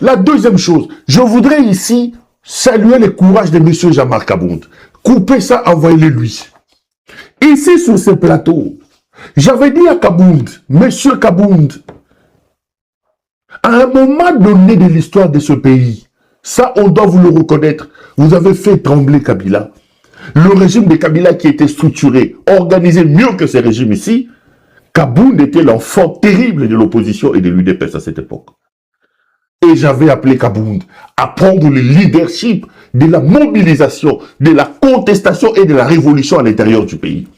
La deuxième chose, je voudrais ici saluer le courage de M. Jean-Marc Kabound. Coupez ça, envoyez-le lui. Ici, sur ce plateau, j'avais dit à Kabound, Monsieur Kabound, à un moment donné de l'histoire de ce pays, ça, on doit vous le reconnaître, vous avez fait trembler Kabila. Le régime de Kabila qui était structuré, organisé mieux que ces régimes ici, Kabound était l'enfant terrible de l'opposition et de l'UDPS à cette époque. Et j'avais appelé Kabound à prendre le leadership de la mobilisation, de la contestation et de la révolution à l'intérieur du pays.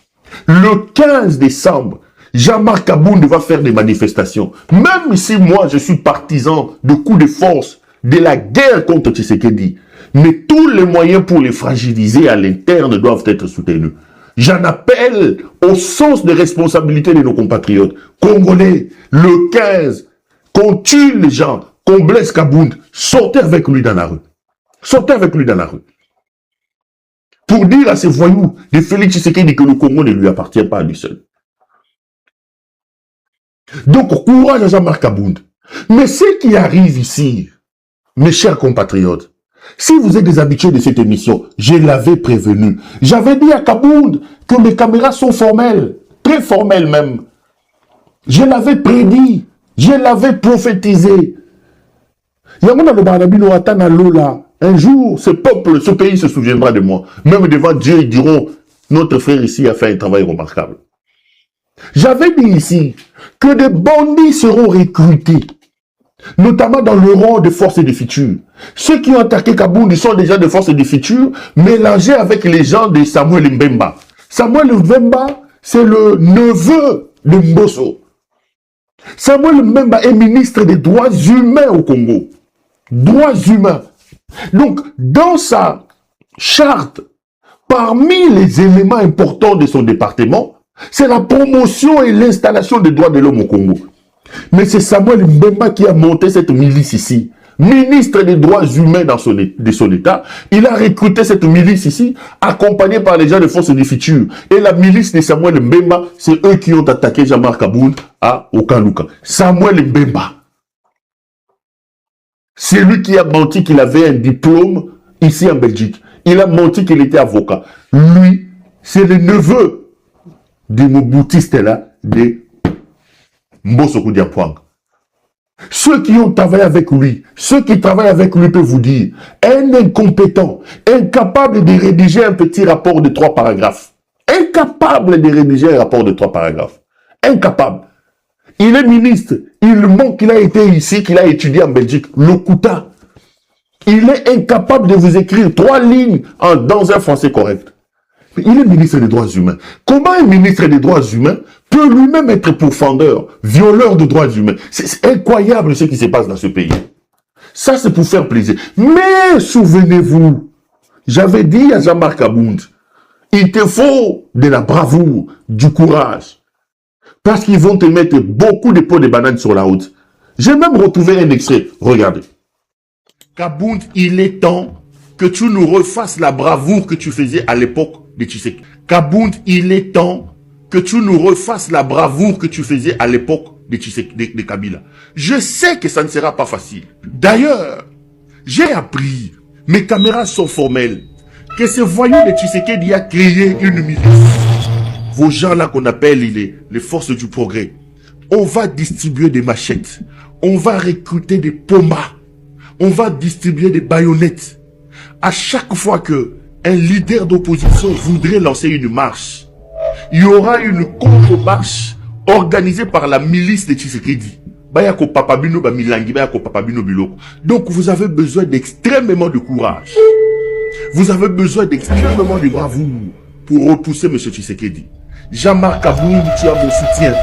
Le 15 décembre, Jean-Marc Kabound va faire des manifestations. Même si moi, je suis partisan de coups de force, de la guerre contre Tshisekedi, mais tous les moyens pour les fragiliser à l'interne doivent être soutenus. J'en appelle au sens de responsabilité de nos compatriotes congolais. Le 15, qu'on tue les gens, qu'on blesse Kabound, sortez avec lui dans la rue. Sortez avec lui dans la rue. Pour dire à ces voyous de Félix Tshisekedi que le Congo ne lui appartient pas à lui seul. Donc, courage à Jean-Marc Kabound. Mais ce qui arrive ici, mes chers compatriotes, si vous êtes des habitués de cette émission, je l'avais prévenu. J'avais dit à Kabound que mes caméras sont formelles, très formelles même. Je l'avais prédit, je l'avais prophétisé. Un jour, ce peuple, ce pays se souviendra de moi. Même devant Dieu, ils diront, notre frère ici a fait un travail remarquable. J'avais dit ici que des bandits seront recrutés, notamment dans le rang de forces de futur. Ceux qui ont attaqué Kabound sont déjà de forces de futur, mélangés avec les gens de Samuel Mbemba. Samuel Mbemba, c'est le neveu de Mbosso. Samuel Mbemba est ministre des droits humains au Congo. Droits humains. Donc, dans sa charte, parmi les éléments importants de son département, c'est la promotion et l'installation des droits de l'homme au Congo. Mais c'est Samuel Mbemba qui a monté cette milice ici. Ministre des droits humains de son État, il a recruté cette milice ici, accompagné par les gens de force du futur. Et la milice de Samuel Mbemba, c'est eux qui ont attaqué Jean-Marc Kabound à Okaluka. Samuel Mbemba. C'est lui qui a menti qu'il avait un diplôme ici en Belgique. Il a menti qu'il était avocat. Lui, c'est le neveu du Moboutiste là, de Mbosso Koudiapouang. Ceux qui ont travaillé avec lui, ceux qui travaillent avec lui peuvent vous dire, un incompétent, incapable de rédiger un petit rapport de 3 paragraphes. Incapable de rédiger un rapport de 3 paragraphes. Incapable. Il est ministre. Il manque qu'il a été ici, qu'il a étudié en Belgique. Lokuta. Il est incapable de vous écrire 3 lignes dans un français correct. Il est ministre des droits humains. Comment un ministre des droits humains peut lui-même être pourfendeur, violeur de droits humains? C'est incroyable ce qui se passe dans ce pays. Ça, c'est pour faire plaisir. Mais souvenez-vous, j'avais dit à Jean-Marc Kabound, il te faut de la bravoure, du courage. Parce qu'ils vont te mettre beaucoup de pots de banane sur la route. J'ai même retrouvé un extrait. Regardez. Kabound, il est temps que tu nous refasses la bravoure que tu faisais à l'époque de Tshisekedi. Kabound, il est temps que tu nous refasses la bravoure que tu faisais à l'époque de Kabila. Je sais que ça ne sera pas facile. D'ailleurs, j'ai appris, mes caméras sont formelles, que ce voyou de Tshisekedi a créé une milice. Vos gens là qu'on appelle les forces du progrès. On va distribuer des machettes. On va recruter des pomas. On va distribuer des baïonnettes. À chaque fois que un leader d'opposition voudrait lancer une marche, il y aura une contre-marche organisée par la milice de Tshisekedi. Donc vous avez besoin d'extrêmement de courage. Vous avez besoin d'extrêmement de bravoure pour repousser M. Tshisekedi. Jean-Marc Kabound, tu as mon soutien.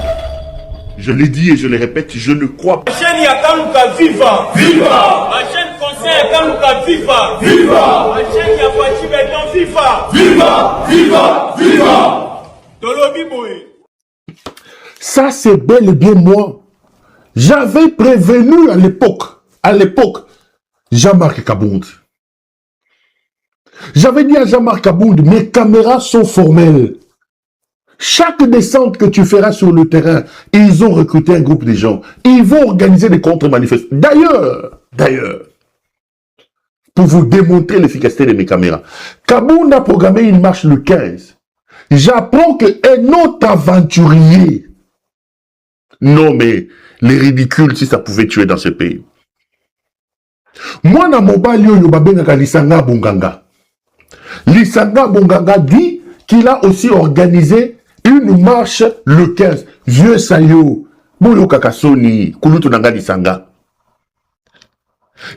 Je l'ai dit et je le répète, je ne crois pas. La chaîne Yakaluka viva! Viva! La chaîne conseil Yakaluka viva! Viva! La chaîne Yakwati Béton viva! Viva! Viva! Viva! Tolobi Boé. Ça, c'est bel et bien moi. J'avais prévenu à l'époque, Jean-Marc Kabound. J'avais dit à Jean-Marc Kabound, mes caméras sont formelles. Chaque descente que tu feras sur le terrain, ils ont recruté un groupe de gens. Ils vont organiser des contre-manifestations. D'ailleurs, d'ailleurs, pour vous démontrer l'efficacité de mes caméras. Kabound a programmé une marche le 15. J'apprends qu'un autre aventurier, non mais les ridicules si ça pouvait tuer dans ce pays. Moi, na mobile yo babengaka Lisanga Bonganga. Lisanga Bonganga dit qu'il a aussi organisé une marche le 15. Vieux Sayo, Boyo Kakasoni, Kulutu Nanga Lisanga.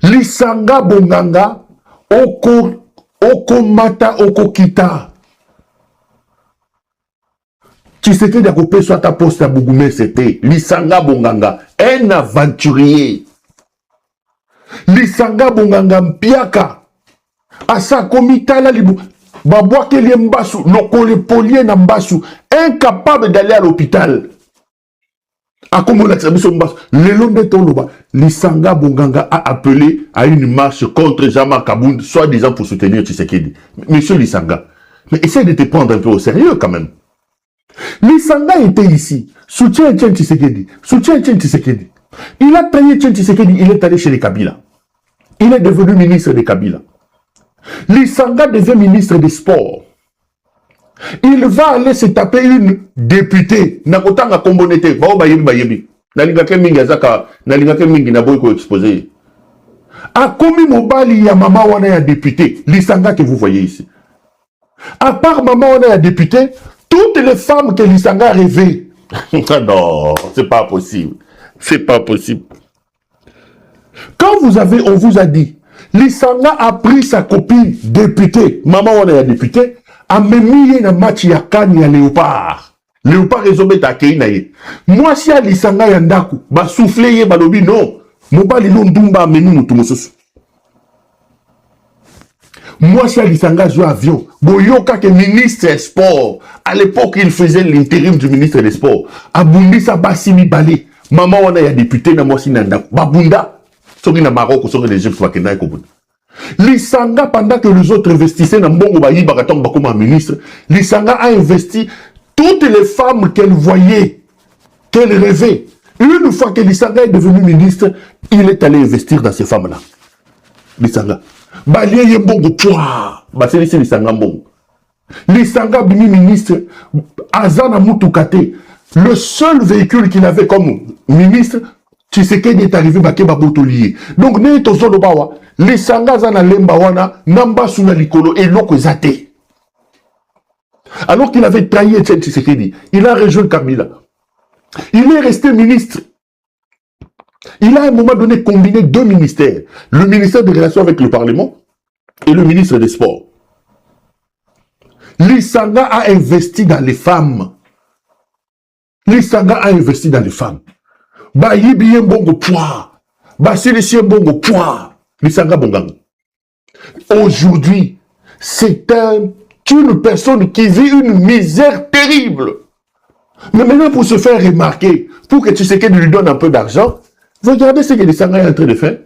Lisanga Bonganga, Oko Mata, Oko Kita. Tshisekedi a coupé soit ta poste à Bougoumé, c'était Lisanga Bonganga, un aventurier. Lisanga Bonganga Mpiaka, Asa Komitala Libu, Babouake Liembasu, Nokole Polier Nambasu, incapable d'aller à l'hôpital. Le long de Toloba, Lisanga Bonganga a appelé à une marche contre Jean-Marc Kabound, soi-disant pour soutenir Tshisekedi. Monsieur Lisanga, mais essaye de te prendre un peu au sérieux quand même. Lisanga était ici, soutient Etienne Tshisekedi, soutient Etienne Tshisekedi. Il a trahi Etienne Tshisekedi, il est allé chez les Kabila. Il est devenu ministre des Kabila. Lisanga devient ministre des Sports. Il va aller se taper une députée. Nakotanga Kombonete, Bao Bayebi Bayebi. Nalingake mingi azaka, nalingake mingi na boy ko exposé. A komi mobali ya mama wana ya député, Lisanga que vous voyez ici. À part maman wana ya député, toutes les femmes que Lisanga rêvait. Non, c'est pas possible. C'est pas possible. Quand on vous a dit, Lisanga a pris sa copine députée, maman on est députée, a mis un match ya Kani ya Léopard. Léopard résolvé ta keinaye. Moi si à Lisanga yandaku, ba souffler ye balobi non. Mobali londumba menu mutumosusu. Moi si à Lisanga joue avion, boyoka que ministre des Sports, à l'époque il faisait l'intérim du ministre des Sports. Abundi sa basimi balé. Maman on a député na moi si nandaku. Babunda. Soki na Maroc, soki l'Égypte, Wakena et Kobunda. Lisanga, pendant que les autres investissaient dans Mbongo Bayi, Baraton Bakoma ministre, Lisanga a investi toutes les femmes qu'elle voyait, qu'elle rêvait. Une fois que Lisanga est devenu ministre, il est allé investir dans ces femmes-là. Lisanga. Balie Mbongo, pouah! Basé ici Lisanga Mbongo. Lisanga, bini ministre, Azana Moutoukate, le seul véhicule qu'il avait comme ministre, Tshisekedi est arrivé baké babotolier. Donc né tozolo bawa, les sanga zana lemba wana namba suna likolo et loko zate. Alors qu'il avait trahi Etienne Tshisekedi, il a rejoint Kabila. Il est resté ministre. Il a à un moment donné combiné deux ministères, le ministère des Relations avec le Parlement et le ministre des Sports. Lisanga a investi dans les femmes. Lisanga a investi dans les femmes. Bayibi Mbongo poids. Basilisi Mbongo poids. Lisanga Bonganga. Aujourd'hui, c'est une personne qui vit une misère terrible. Mais maintenant, pour se faire remarquer, pour que Tshisekedi lui donne un peu d'argent, regardez ce que Lisanga est en train de faire.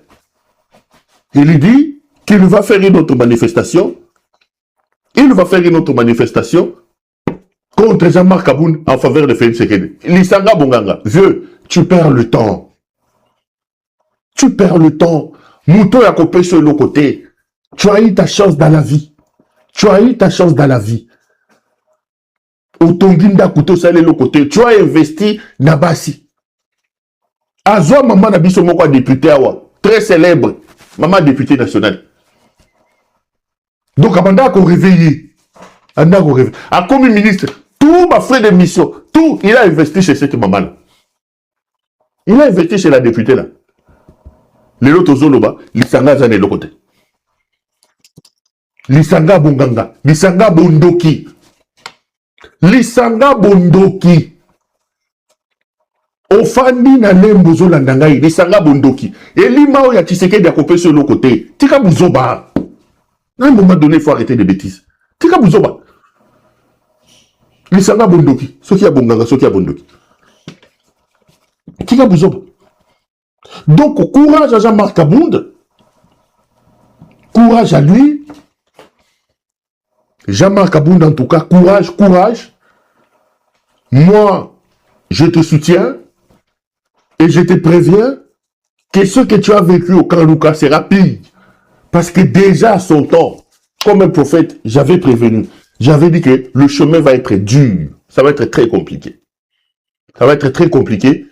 Il lui dit qu'il va faire une autre manifestation. Il va faire une autre manifestation contre Jean-Marc Kabound en faveur de Félix Tshisekedi. Lisanga Bonganga, vieux, tu perds le temps. Tu perds le temps. Mouton a coupé sur le côté. Tu as eu ta chance dans la vie. Tu as eu ta chance dans la vie. Otonginda Kouto Salé le côté. Tu as investi Nabasi. Azwa maman Nabiso Moko député awa. Très célèbre. Maman député national. Donc, avant qu'on réveille, à comme ministre, tout ma frère de mission, tout, il a investi chez cette maman-là. Il a investi chez la députée là. Les autres Zoloba, Lisanga Zane le côté. Lisanga Bonganga, Lisanga Bondoki. Lisanga Bondoki. Ofandi na lembo Zolandangai, Lisanga Bondoki. Et l'imao ya Tshisekedi a coupé sur le côté. Tika Bouzoba. À un moment donné, il faut arrêter de bêtises. Tika Bouzoba. Lisanga Bondoki. Ce qui a Bonganga, ce qui a Bondoki. Tika Bouzoba. Donc, courage à Jean-Marc Kabound. Courage à lui. Jean-Marc Kabound, en tout cas, courage, courage. Moi, je te soutiens et je te préviens que ce que tu as vécu au camp Luka sera pire. Parce que déjà à son temps, comme un prophète, j'avais prévenu. J'avais dit que le chemin va être dur. Ça va être très compliqué. Ça va être très compliqué,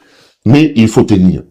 mais il faut tenir.